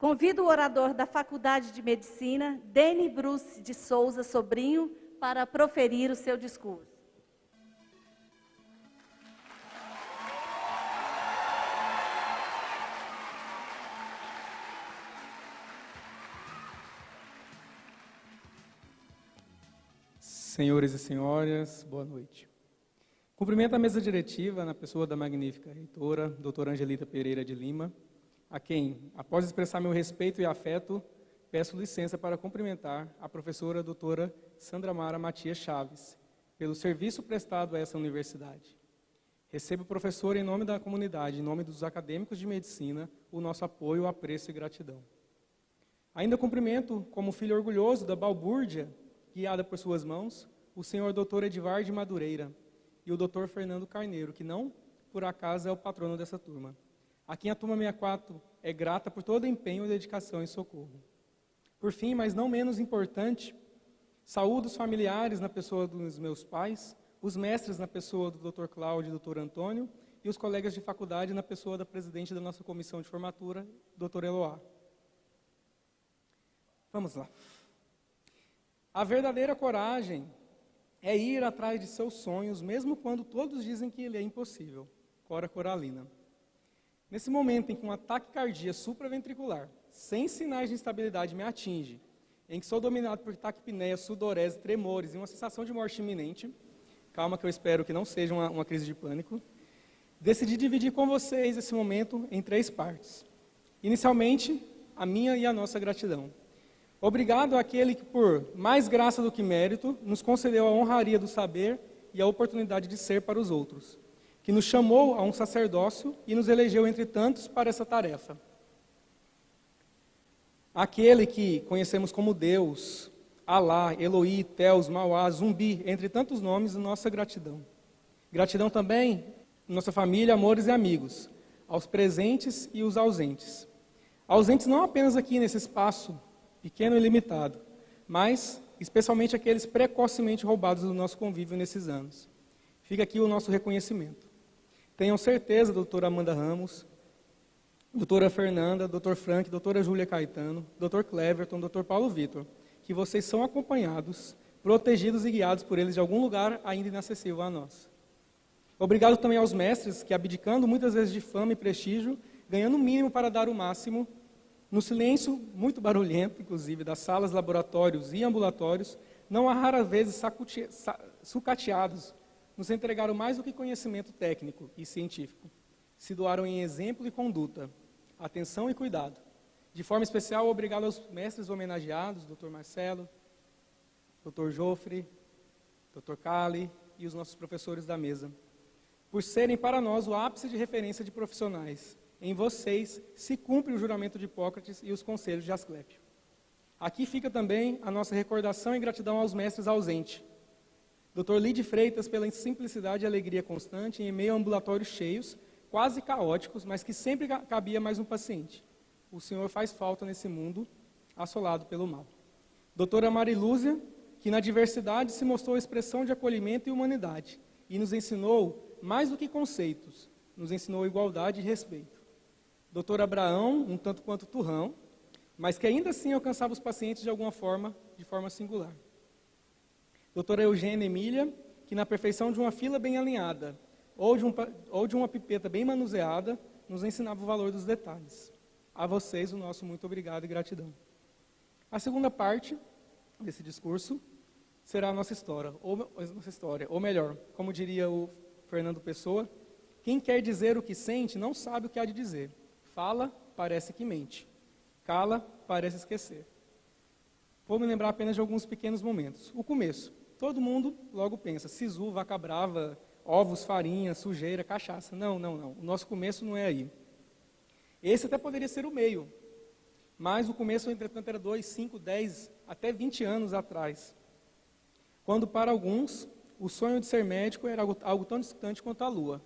Convido o orador da Faculdade de Medicina, Deni Bruce de Souza Sobrinho, para proferir o seu discurso. Senhores e senhoras, boa noite. Cumprimento a mesa diretiva na pessoa da magnífica reitora, doutora Angelita Pereira de Lima, a quem, após expressar meu respeito e afeto, peço licença para cumprimentar a professora doutora Sandra Mara Matias Chaves, pelo serviço prestado a essa universidade. Recebo, professor, em nome da comunidade, em nome dos acadêmicos de medicina, o nosso apoio, apreço e gratidão. Ainda cumprimento, como filho orgulhoso da balbúrdia, guiada por suas mãos, o senhor doutor Edivar de Madureira e o doutor Fernando Carneiro, que não, por acaso, é o patrono dessa turma, a quem a turma 64 é grata por todo o empenho, dedicação e socorro. Por fim, mas não menos importante, saúdo os familiares na pessoa dos meus pais, os mestres na pessoa do doutor Cláudio e do doutor Antônio, e os colegas de faculdade na pessoa da presidente da nossa comissão de formatura, doutor Eloá. Vamos lá. A verdadeira coragem é ir atrás de seus sonhos, mesmo quando todos dizem que ele é impossível. Cora Coralina. Nesse momento em que um ataque cardíaco supraventricular, sem sinais de instabilidade, me atinge, em que sou dominado por taquipneia, sudorese, tremores e uma sensação de morte iminente, calma que eu espero que não seja uma crise de pânico, decidi dividir com vocês esse momento em 3 partes. Inicialmente, a minha e a nossa gratidão. Obrigado àquele que, por mais graça do que mérito, nos concedeu a honraria do saber e a oportunidade de ser para os outros, que nos chamou a um sacerdócio e nos elegeu entre tantos para essa tarefa. Aquele que conhecemos como Deus, Alá, Eloí, Teus, Mauá, Zumbi, entre tantos nomes, nossa gratidão. Gratidão também, nossa família, amores e amigos, aos presentes e os ausentes. Ausentes não apenas aqui nesse espaço pequeno e limitado, mas especialmente aqueles precocemente roubados do nosso convívio nesses anos. Fica aqui o nosso reconhecimento. Tenham certeza, doutora Amanda Ramos, doutora Fernanda, doutor Frank, doutora Júlia Caetano, doutor Cleverton, doutor Paulo Vitor, que vocês são acompanhados, protegidos e guiados por eles de algum lugar ainda inacessível a nós. Obrigado também aos mestres que, abdicando muitas vezes de fama e prestígio, ganhando o mínimo para dar o máximo, no silêncio muito barulhento, inclusive, das salas, laboratórios e ambulatórios, não há raras vezes sucateados, nos entregaram mais do que conhecimento técnico e científico. Se doaram em exemplo e conduta, atenção e cuidado. De forma especial, obrigado aos mestres homenageados, Dr. Marcelo, Dr. Jofre, Dr. Cali e os nossos professores da mesa, por serem para nós o ápice de referência de profissionais. Em vocês se cumpre o juramento de Hipócrates e os conselhos de Asclépio. Aqui fica também a nossa recordação e gratidão aos mestres ausentes. Dr. Lide Freitas, pela simplicidade e alegria constante, em meio a ambulatórios cheios, quase caóticos, mas que sempre cabia mais um paciente. O Senhor faz falta nesse mundo assolado pelo mal. Doutora Marilúzia, que na diversidade se mostrou expressão de acolhimento e humanidade, e nos ensinou mais do que conceitos, nos ensinou igualdade e respeito. Doutor Abraão, um tanto quanto turrão, mas que ainda assim alcançava os pacientes de alguma forma, de forma singular. Doutora Eugênia Emília, que na perfeição de uma fila bem alinhada, ou de uma pipeta bem manuseada, nos ensinava o valor dos detalhes. A vocês o nosso muito obrigado e gratidão. A segunda parte desse discurso será a nossa história, ou melhor, como diria o Fernando Pessoa, quem quer dizer o que sente não sabe o que há de dizer. Fala, parece que mente. Cala, parece esquecer. Vou me lembrar apenas de alguns pequenos momentos. O começo. Todo mundo logo pensa, sisu, vaca brava, ovos, farinha, sujeira, cachaça. Não. O nosso começo não é aí. Esse até poderia ser o meio. Mas o começo, entretanto, era 2, 5, 10, até 20 anos atrás. Quando, para alguns, o sonho de ser médico era algo tão distante quanto a lua.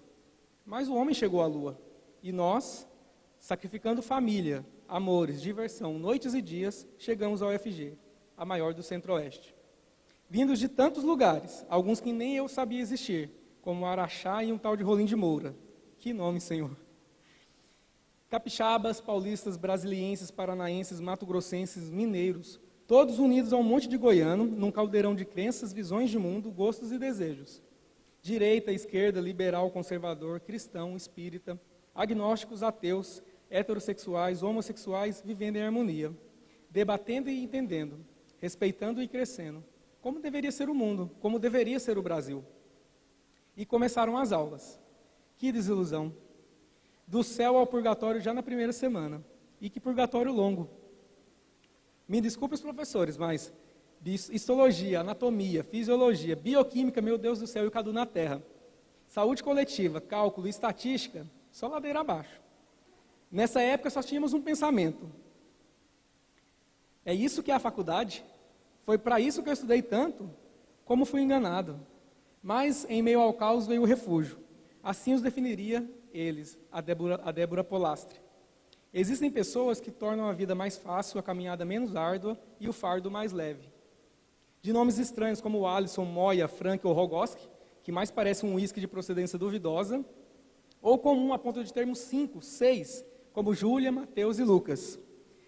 Mas o homem chegou à lua. E nós, sacrificando família, amores, diversão, noites e dias, chegamos ao UFG, a maior do Centro-Oeste. Vindos de tantos lugares, alguns que nem eu sabia existir, como Araxá e um tal de Rolim de Moura. Que nome, Senhor! Capixabas, paulistas, brasilienses, paranaenses, mato-grossenses, mineiros, todos unidos a um monte de goiano, num caldeirão de crenças, visões de mundo, gostos e desejos. Direita, esquerda, liberal, conservador, cristão, espírita, agnósticos, ateus, heterossexuais, homossexuais, vivendo em harmonia, debatendo e entendendo, respeitando e crescendo, como deveria ser o mundo, como deveria ser o Brasil. E começaram as aulas. Que desilusão! Do céu ao purgatório já na primeira semana. E que purgatório longo! Me desculpe os professores, mas histologia, anatomia, fisiologia, bioquímica, meu Deus do céu, e o Cadu na terra. Saúde coletiva, cálculo, estatística, só ladeira abaixo. Nessa época só tínhamos um pensamento. É isso que é a faculdade? Foi para isso que eu estudei tanto? Como fui enganado? Mas em meio ao caos veio o refúgio. Assim os definiria eles, a Débora Polastre. Existem pessoas que tornam a vida mais fácil, a caminhada menos árdua e o fardo mais leve. De nomes estranhos como Alisson, Moya, Frank ou Rogoski, que mais parece um uísque de procedência duvidosa, ou comum a ponto de termos 5, 6, como Júlia, Mateus e Lucas.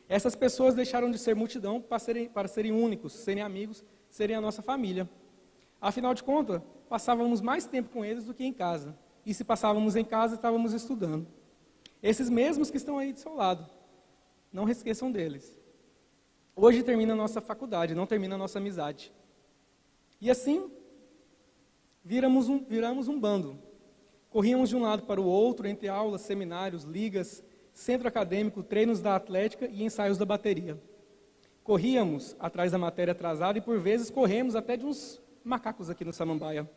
Essas pessoas deixaram de ser multidão para serem únicos, serem amigos, serem a nossa família. Afinal de contas, passávamos mais tempo com eles do que em casa. E se passávamos em casa, estávamos estudando. Esses mesmos que estão aí do seu lado. Não esqueçam deles. Hoje termina a nossa faculdade, não termina a nossa amizade. E assim, viramos um bando. Corríamos de um lado para o outro, entre aulas, seminários, ligas, centro acadêmico, treinos da atlética e ensaios da bateria. Corríamos atrás da matéria atrasada e, por vezes, corremos até de uns macacos aqui no Samambaia.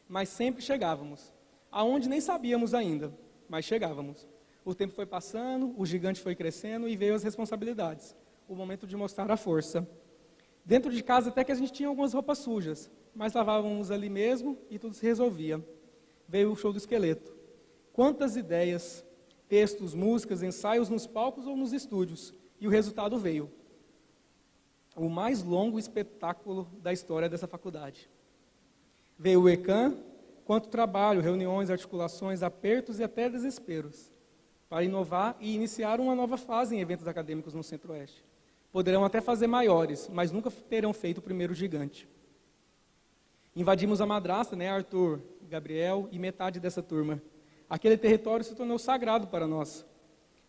Mas sempre chegávamos. Aonde nem sabíamos ainda, mas chegávamos. O tempo foi passando, o gigante foi crescendo e veio as responsabilidades. O momento de mostrar a força. Dentro de casa até que a gente tinha algumas roupas sujas, mas lavávamos ali mesmo e tudo se resolvia. Veio o show do esqueleto. Quantas ideias, textos, músicas, ensaios nos palcos ou nos estúdios. E o resultado veio. O mais longo espetáculo da história dessa faculdade. Veio o ECAM, quanto trabalho, reuniões, articulações, apertos e até desesperos, para inovar e iniciar uma nova fase em eventos acadêmicos no Centro-Oeste. Poderão até fazer maiores, mas nunca terão feito o primeiro gigante. Invadimos a madrasta, Arthur, Gabriel e metade dessa turma. Aquele território se tornou sagrado para nós.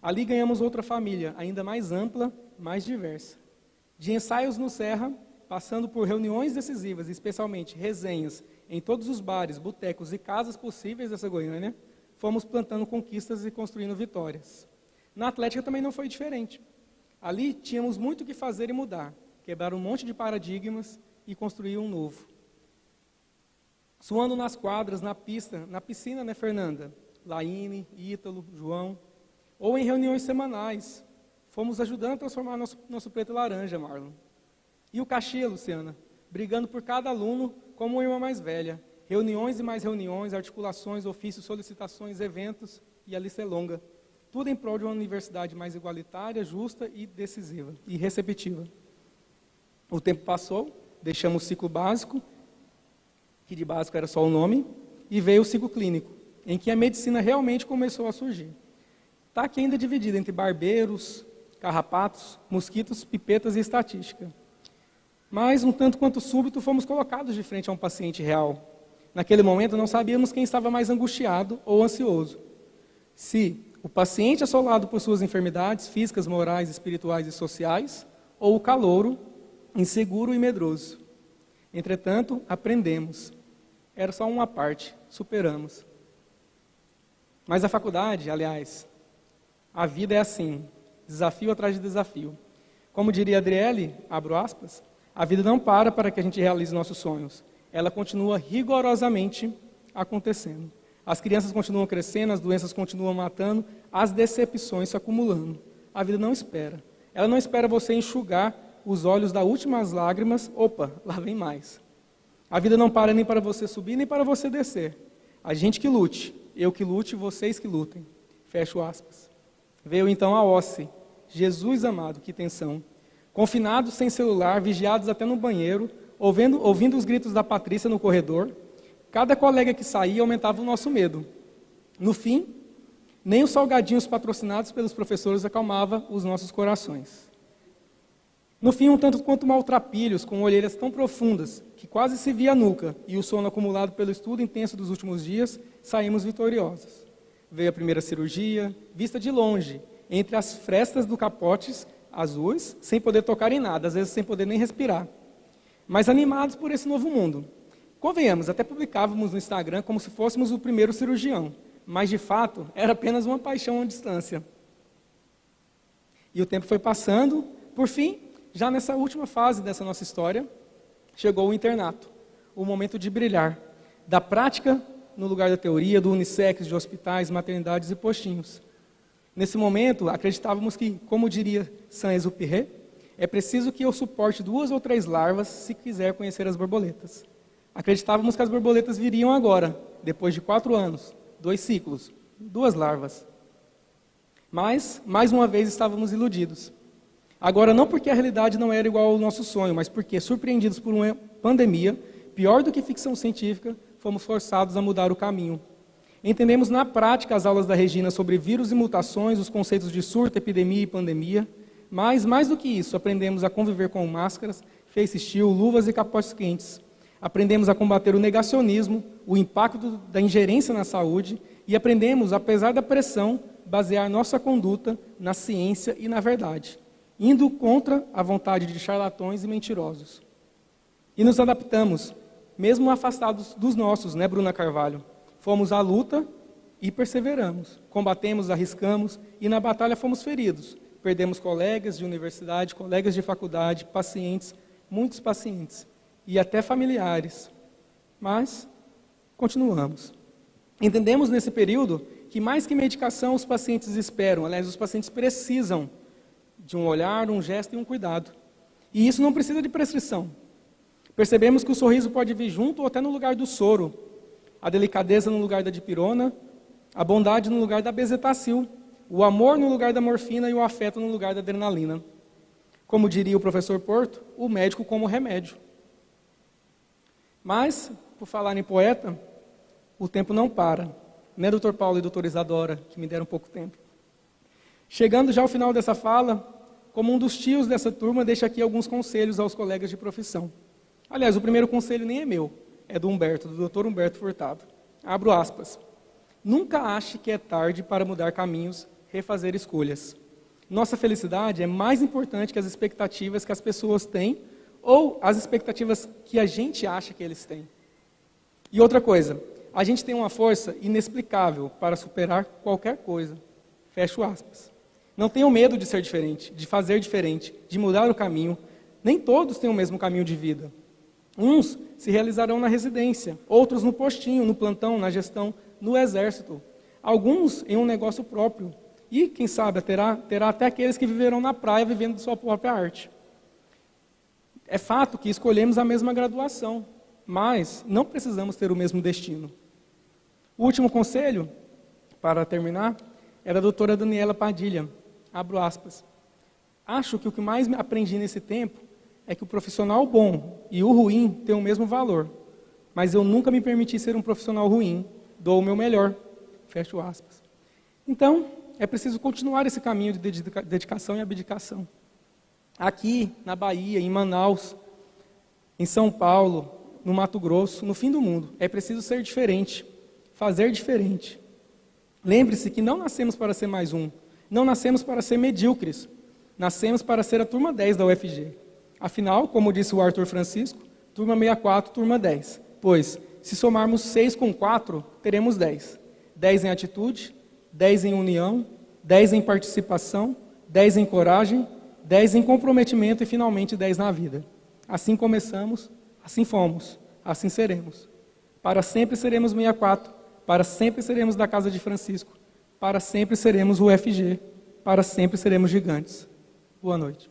Ali ganhamos outra família, ainda mais ampla, mais diversa. De ensaios no Serra, passando por reuniões decisivas, especialmente resenhas, em todos os bares, botecos e casas possíveis dessa Goiânia, fomos plantando conquistas e construindo vitórias. Na Atlética também não foi diferente. Ali tínhamos muito o que fazer e mudar, quebrar um monte de paradigmas e construir um novo. Suando nas quadras, na pista, na piscina, Fernanda? Laine, Ítalo, João. Ou em reuniões semanais. Fomos ajudando a transformar nosso preto e laranja, Marlon. E o cachê, Luciana? Brigando por cada aluno como uma irmã mais velha. Reuniões e mais reuniões, articulações, ofícios, solicitações, eventos, e a lista é longa. Tudo em prol de uma universidade mais igualitária, justa e decisiva, e receptiva. O tempo passou, deixamos o ciclo básico, que de básico era só o nome, e veio o ciclo clínico, em que a medicina realmente começou a surgir. Está aqui ainda dividida entre barbeiros, carrapatos, mosquitos, pipetas e estatística. Mas, um tanto quanto súbito, fomos colocados de frente a um paciente real. Naquele momento, não sabíamos quem estava mais angustiado ou ansioso. Se o paciente assolado por suas enfermidades físicas, morais, espirituais e sociais, ou o calouro, inseguro e medroso. Entretanto, aprendemos. Era só uma parte, superamos. Mas a faculdade, aliás, a vida é assim, desafio atrás de desafio. Como diria Adriele, abro aspas, a vida não para que a gente realize nossos sonhos. Ela continua rigorosamente acontecendo. As crianças continuam crescendo, as doenças continuam matando, as decepções se acumulando. A vida não espera. Ela não espera você enxugar os olhos das últimas lágrimas. Opa, lá vem mais. A vida não para nem para você subir, nem para você descer. A gente que lute, eu que lute, vocês que lutem. Fecho aspas. Veio então a OSCE. Jesus amado, que tensão. Confinados sem celular, vigiados até no banheiro, ouvindo os gritos da Patrícia no corredor, cada colega que saía aumentava o nosso medo. No fim, Nem os salgadinhos patrocinados pelos professores acalmava os nossos corações. No fim, um tanto quanto maltrapilhos, com olheiras tão profundas que quase se via a nuca, e o sono acumulado pelo estudo intenso dos últimos dias, saímos vitoriosos. Veio a primeira cirurgia, vista de longe, entre as frestas do capotes azuis, sem poder tocar em nada, às vezes sem poder nem respirar. Mas animados por esse novo mundo. Convenhamos, até publicávamos no Instagram como se fôssemos o primeiro cirurgião, mas de fato era apenas uma paixão à distância. E o tempo foi passando, por fim, já nessa última fase dessa nossa história, chegou o internato, o momento de brilhar, da prática no lugar da teoria, do unissex, de hospitais, maternidades e postinhos. Nesse momento, acreditávamos que, como diria Saint-Exupéry, é preciso que eu suporte 2 ou 3 larvas se quiser conhecer as borboletas. Acreditávamos que as borboletas viriam agora, depois de 4 anos, 2 ciclos, 2 larvas. Mas, mais uma vez, estávamos iludidos. Agora, não porque a realidade não era igual ao nosso sonho, mas porque, surpreendidos por uma pandemia, pior do que ficção científica, fomos forçados a mudar o caminho. Entendemos na prática as aulas da Regina sobre vírus e mutações, os conceitos de surto, epidemia e pandemia, mas, mais do que isso, aprendemos a conviver com máscaras, face shield, luvas e capotes quentes. Aprendemos a combater o negacionismo, o impacto da ingerência na saúde, e aprendemos, apesar da pressão, basear nossa conduta na ciência e na verdade, indo contra a vontade de charlatões e mentirosos. E nos adaptamos, mesmo afastados dos nossos, né, Bruna Carvalho? Fomos à luta e perseveramos. Combatemos, arriscamos e na batalha fomos feridos. Perdemos colegas de universidade, colegas de faculdade, pacientes, muitos pacientes e até familiares. Mas continuamos. Entendemos nesse período que mais que medicação os pacientes esperam, aliás, os pacientes precisam de um olhar, um gesto e um cuidado. E isso não precisa de prescrição. Percebemos que o sorriso pode vir junto ou até no lugar do soro, a delicadeza no lugar da dipirona, a bondade no lugar da bezetacil, o amor no lugar da morfina e o afeto no lugar da adrenalina. Como diria o professor Porto, o médico como remédio. Mas, por falar em poeta, o tempo não para. Né, doutor Paulo e doutora Isadora, que me deram pouco tempo. Chegando já ao final dessa fala, como um dos tios dessa turma, deixo aqui alguns conselhos aos colegas de profissão. Aliás, o primeiro conselho nem é meu, é do Humberto, do doutor Humberto Furtado. Abro aspas. Nunca ache que é tarde para mudar caminhos, refazer escolhas. Nossa felicidade é mais importante que as expectativas que as pessoas têm ou as expectativas que a gente acha que eles têm. E outra coisa, a gente tem uma força inexplicável para superar qualquer coisa. Fecho aspas. Não tenham medo de ser diferente, de fazer diferente, de mudar o caminho. Nem todos têm o mesmo caminho de vida. Uns se realizarão na residência, outros no postinho, no plantão, na gestão, no exército. Alguns em um negócio próprio. E, quem sabe, terá até aqueles que viverão na praia vivendo de sua própria arte. É fato que escolhemos a mesma graduação, mas não precisamos ter o mesmo destino. O último conselho, para terminar, era da doutora Daniela Padilha. Abro aspas. Acho que o que mais aprendi nesse tempo é que o profissional bom e o ruim têm o mesmo valor, mas eu nunca me permiti ser um profissional ruim, dou o meu melhor. Fecho aspas. Então, é preciso continuar esse caminho de dedicação e abdicação. Aqui, na Bahia, em Manaus, em São Paulo, no Mato Grosso, no fim do mundo, é preciso ser diferente, fazer diferente. Lembre-se que não nascemos para ser mais um, não nascemos para ser medíocres, nascemos para ser a turma 10 da UFG. Afinal, como disse o Arthur Francisco, turma 64, turma 10. Pois, se somarmos 6 com 4, teremos 10. 10 em atitude, 10 em união, 10 em participação, 10 em coragem, 10 em comprometimento e, finalmente, 10 na vida. Assim começamos, assim fomos, assim seremos. Para sempre seremos 64, para sempre seremos da Casa de Francisco, para sempre seremos o UFG, para sempre seremos gigantes. Boa noite.